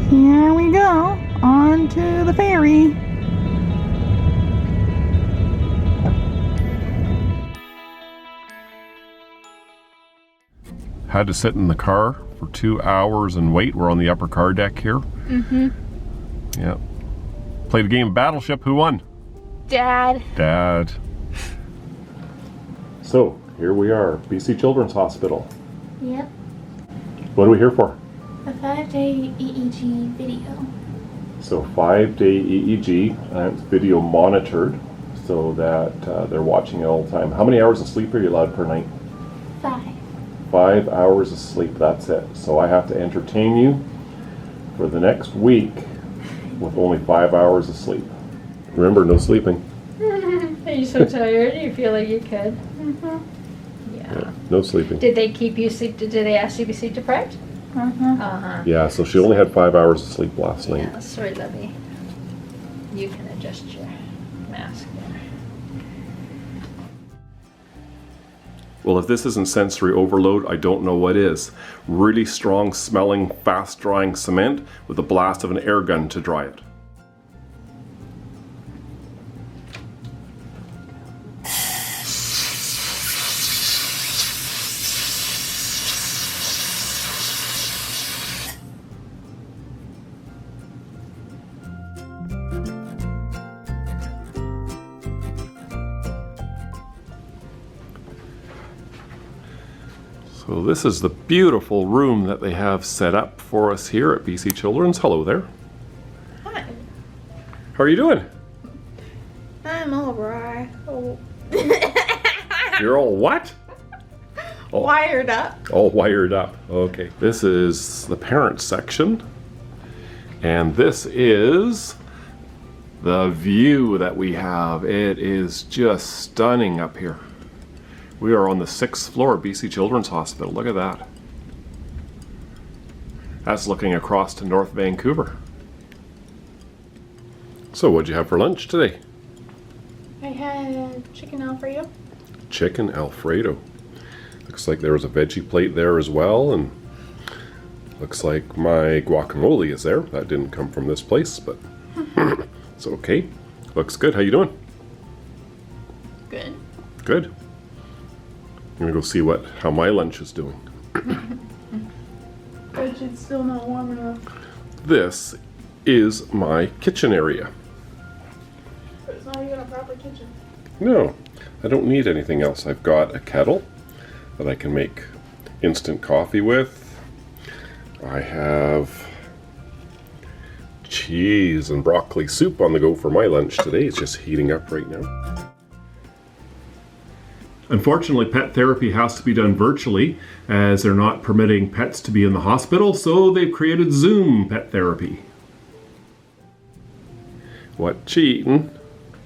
Here we go, on to the ferry. Had to sit in the car for 2 hours and wait. We're on the upper car deck here. Yeah. Played a game of Battleship. Who won? Dad. Dad. So, here we are, BC Children's Hospital. Yep. What are we here for? A 5-day EEG video. So 5-day EEG, and it's video monitored so that they're watching it all the time. How many hours of sleep are you allowed per night? 5. 5 hours of sleep, that's it. So I have to entertain you for the next week with only 5 hours of sleep. Remember, no sleeping. Are you so tired? You feel like you could? Yeah, no sleeping. Did they keep you sleep? Did they ask you to be sleep deprived? Yeah, so she only had 5 hours of sleep last night. Yeah, sorry, lovey. You can adjust your mask there. Well, if this isn't sensory overload, I don't know what is. Really strong smelling, fast drying cement with a blast of an air gun to dry it. So this is the beautiful room that they have set up for us here at BC Children's. Hello there. Hi. How are you doing? I'm alright. Oh. You're all what? Oh. Wired up. All wired up. Okay. This is the parent section. And this is the view that we have. It is just stunning up here. We are on the 6th floor of BC Children's Hospital. Look at that. That's looking across to North Vancouver. So what'd you have for lunch today? I had chicken Alfredo. Chicken Alfredo. Looks like there was a veggie plate there as well, and looks like my guacamole is there. That didn't come from this place, but it's okay. Looks good. How you doing? Good. Good. I'm gonna go see how my lunch is doing. But it's still not warm enough. This is my kitchen area. But it's not even a proper kitchen. No, I don't need anything else. I've got a kettle that I can make instant coffee with. I have cheese and broccoli soup on the go for my lunch today. It's just heating up right now. Unfortunately, pet therapy has to be done virtually as they're not permitting pets to be in the hospital, so they've created Zoom pet therapy. What you eating?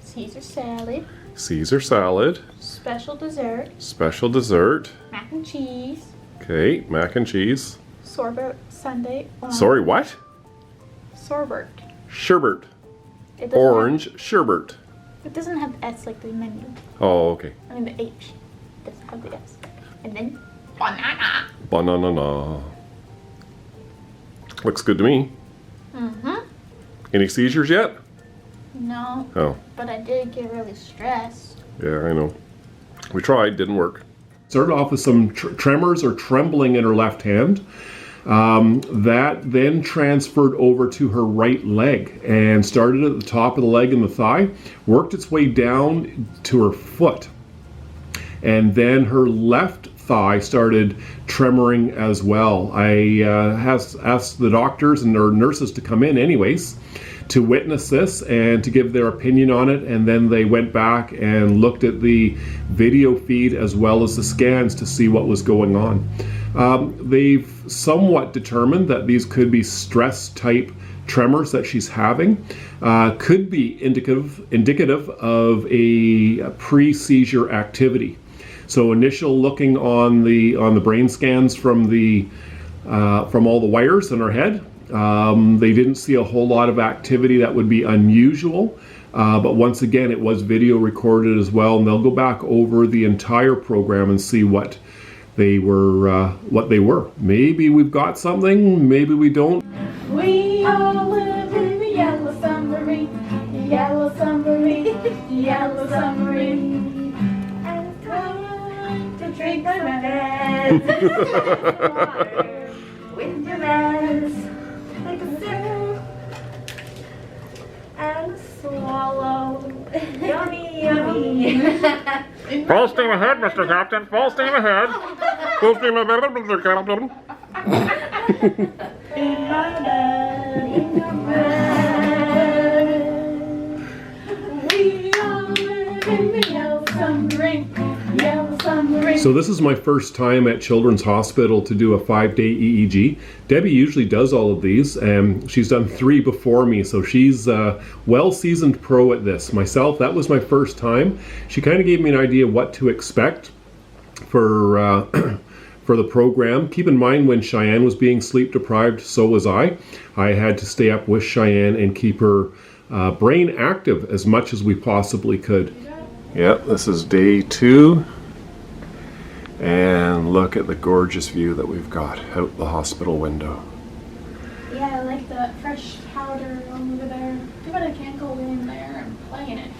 Caesar salad. Caesar salad. Special dessert. Special dessert. Mac and cheese. Okay, mac and cheese. Sorbet sundae. Sorry, what? Sorbet. Sherbet. It doesn't Orange sherbet. It doesn't have the S like the menu. Oh, okay. I mean the H. It doesn't have the S. And then banana. Banana. Looks good to me. Any seizures yet? No. Oh. But I did get really stressed. Yeah, I know. We tried, didn't work. Started off with some tremors or trembling in her left hand. That then transferred over to her right leg and started at the top of the leg and the thigh, worked its way down to her foot. And then her left thigh started tremoring as well. I asked the doctors and their nurses to come in anyways to witness this and to give their opinion on it, and then they went back and looked at the video feed as well as the scans to see what was going on. They've somewhat determined that these could be stress type tremors that she's having. Could be indicative of a pre-seizure activity. So initial looking on the brain scans from all the wires in her head, they didn't see a whole lot of activity that would be unusual. But once again, it was video recorded as well, and they'll go back over the entire program and see what they were. Maybe we've got something, maybe we don't. We We all live in the yellow submarine, yellow submarine, yellow submarine. And it's time to drink my meds. Water with your meds. Take a sip and swallow. Yummy, yummy. Full steam ahead, Mr. Captain. Full steam ahead. Full steam ahead, Mr. Captain. In my bed, in your bed. We all live in the yellow submarine, yellow submarine. So this is my first time at Children's Hospital to do a 5-day EEG. Debbie usually does all of these, and she's done 3 before me, so she's a well-seasoned pro at this. Myself, that was my first time. She kind of gave me an idea what to expect for for the program. Keep in mind, when Cheyenne was being sleep deprived, so was I. I had to stay up with Cheyenne and keep her brain active as much as we possibly could. Yep, this is day 2. And look at the gorgeous view that we've got out the hospital window. Yeah, I like the fresh powder over there. Too bad I can't go in there and play in it.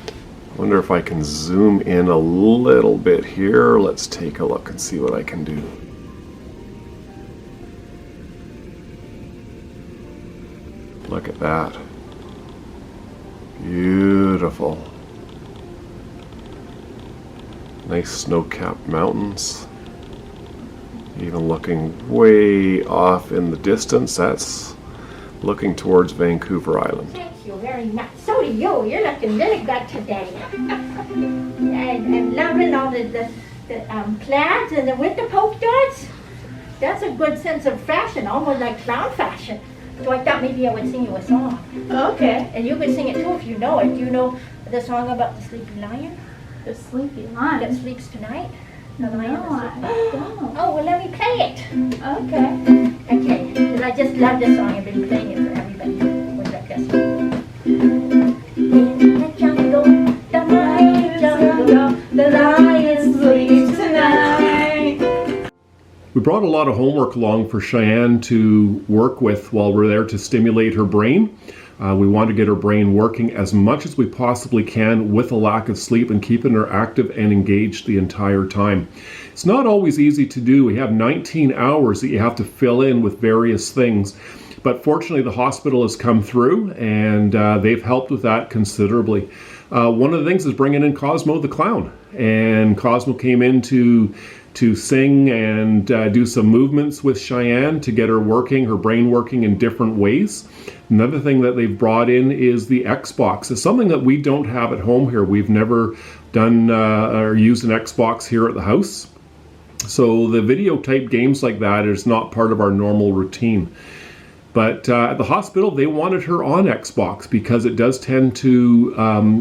I wonder if I can zoom in a little bit here. Let's take a look and see what I can do. Look at that. Beautiful. Nice snow-capped mountains. Even looking way off in the distance, that's looking towards Vancouver Island. Thank you very much. So do you. You're looking really good today. I'm loving all the plaids and the winter polka dots. That's a good sense of fashion, almost like clown fashion. So I thought maybe I would sing you a song. Okay. And you can sing it too if you know it. Do you know the song about the sleepy lion The sleepy that lion. sleeps tonight? The No, lion I that sleeps. don't. Oh, well, let me play it. Okay. Okay, because I just love this song. I've been playing it for everybody. What's like this? In the jungle, the lion jungle, The lion sleeps tonight. We brought a lot of homework along for Cheyenne to work with while we're there to stimulate her brain. We want to get her brain working as much as we possibly can with a lack of sleep and keeping her active and engaged the entire time. It's not always easy to do. We have 19 hours that you have to fill in with various things. But fortunately, the hospital has come through and they've helped with that considerably. One of the things is bringing in Cosmo the clown. And Cosmo came in to sing and do some movements with Cheyenne to get her working, her brain working in different ways. Another thing that they've brought in is the Xbox. It's something that we don't have at home here. We've never done or used an Xbox here at the house. So the video type games like that is not part of our normal routine. But at the hospital, they wanted her on Xbox because it does tend to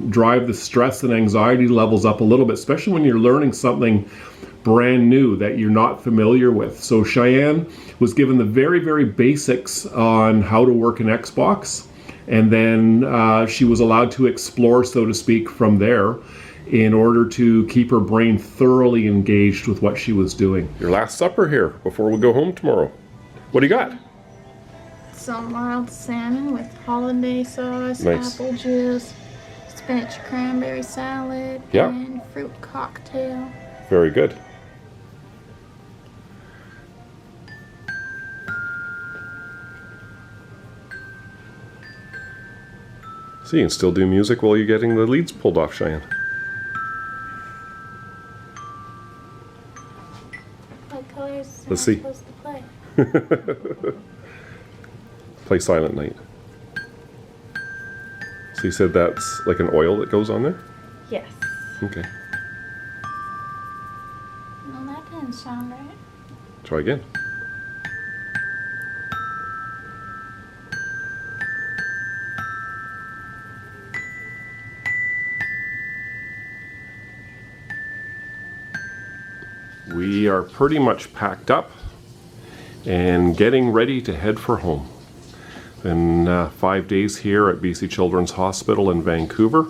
drive the stress and anxiety levels up a little bit, especially when you're learning something brand new that you're not familiar with. So Cheyenne was given the very, very basics on how to work an Xbox, and then she was allowed to explore, so to speak, from there in order to keep her brain thoroughly engaged with what she was doing. Your last supper here before we go home tomorrow. What do you got? Some mild salmon with hollandaise sauce, Nice. apple juice, spinach cranberry salad, Yeah. and fruit cocktail. Very good. So you can still do music while you're getting the leads pulled off, Cheyenne. What colors Let's am see. I supposed to play? Play Silent Night. So you said that's like an oil that goes on there? Yes. Okay. No, that didn't sound right. Try again. We are pretty much packed up and getting ready to head for home. Been 5 days here at BC Children's Hospital in Vancouver,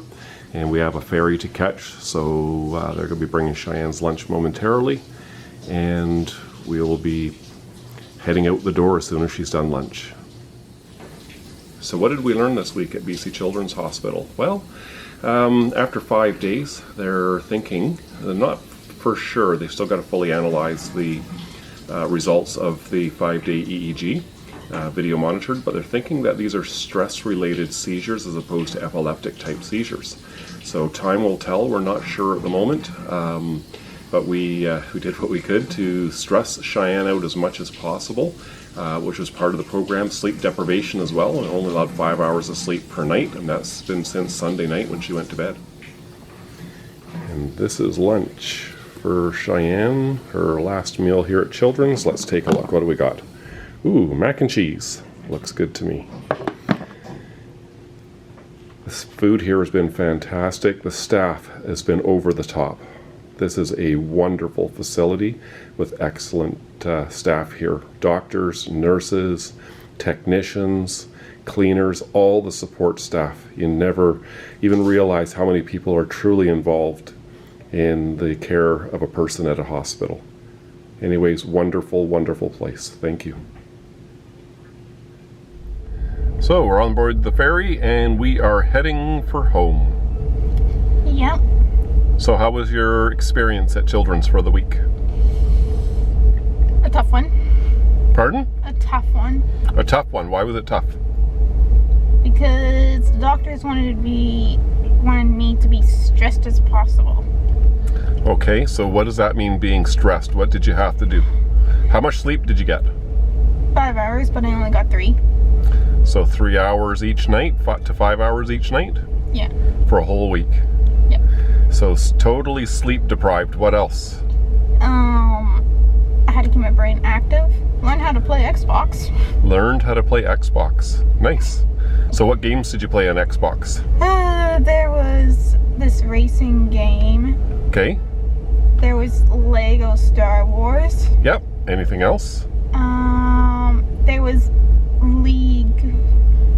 and we have a ferry to catch, so they're going to be bringing Cheyenne's lunch momentarily, and we will be heading out the door as soon as she's done lunch. So what did we learn this week at BC Children's Hospital? Well, after 5 days, they're thinking, not for sure, they've still got to fully analyze the results of the 5-day EEG, video monitored, but they're thinking that these are stress-related seizures as opposed to epileptic type seizures. So time will tell, we're not sure at the moment, but we did what we could to stress Cheyenne out as much as possible, which was part of the program. Sleep deprivation as well, and only allowed 5 hours of sleep per night, and that's been since Sunday night when she went to bed. And this is lunch for Cheyenne, her last meal here at Children's. Let's take a look. What do we got? Ooh, mac and cheese. Looks good to me. This food here has been fantastic. The staff has been over the top. This is a wonderful facility with excellent staff here. Doctors, nurses, technicians, cleaners, all the support staff. You never even realize how many people are truly involved in the care of a person at a hospital. Anyways, wonderful, wonderful place. Thank you. So we're on board the ferry and we are heading for home. Yep. So how was your experience at Children's for the week? A tough one. Pardon? A tough one. A tough one. Why was it tough? Because the doctors wanted me to be stressed as possible. Okay, so what does that mean, being stressed? What did you have to do? How much sleep did you get? 5 hours, but I only got 3. So 3 hours each night, 5 hours each night? Yeah. For a whole week? Yep. So totally sleep deprived. What else? I had to keep my brain active. Learned how to play Xbox. Learned how to play Xbox. Nice. So what games did you play on Xbox? There was this racing game. Okay. There was Lego Star Wars. Yep. Anything else? There was League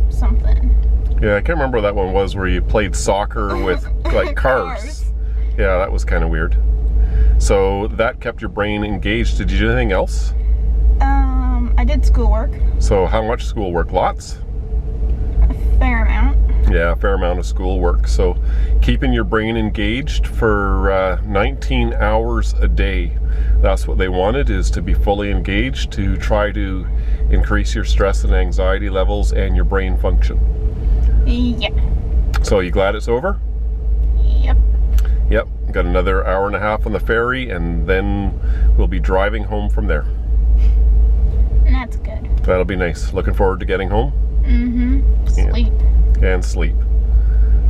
something. Yeah, I can't remember what that one was where you played soccer with like cars. Yeah, that was kind of weird. So that kept your brain engaged. Did you do anything else? I did schoolwork. So how much schoolwork? Lots? A fair amount. Yeah, a fair amount of schoolwork. So keeping your brain engaged for 19 hours a day. That's what they wanted, is to be fully engaged, to try to increase your stress and anxiety levels and your brain function. Yeah. So you glad it's over? Yep. Yep, got another hour and a half on the ferry and then we'll be driving home from there. And that's good. That'll be nice. Looking forward to getting home. Mm-hmm. Sleep. And sleep.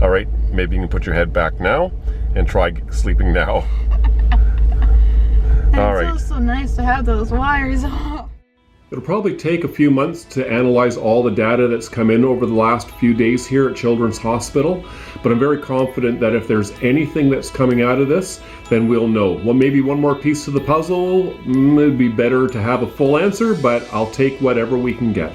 All right, maybe you can put your head back now and try sleeping now. All right. It's so nice to have those wires off. It'll probably take a few months to analyze all the data that's come in over the last few days here at Children's Hospital, but I'm very confident that if there's anything that's coming out of this, then we'll know. Well, maybe one more piece to the puzzle. It'd be better to have a full answer, but I'll take whatever we can get.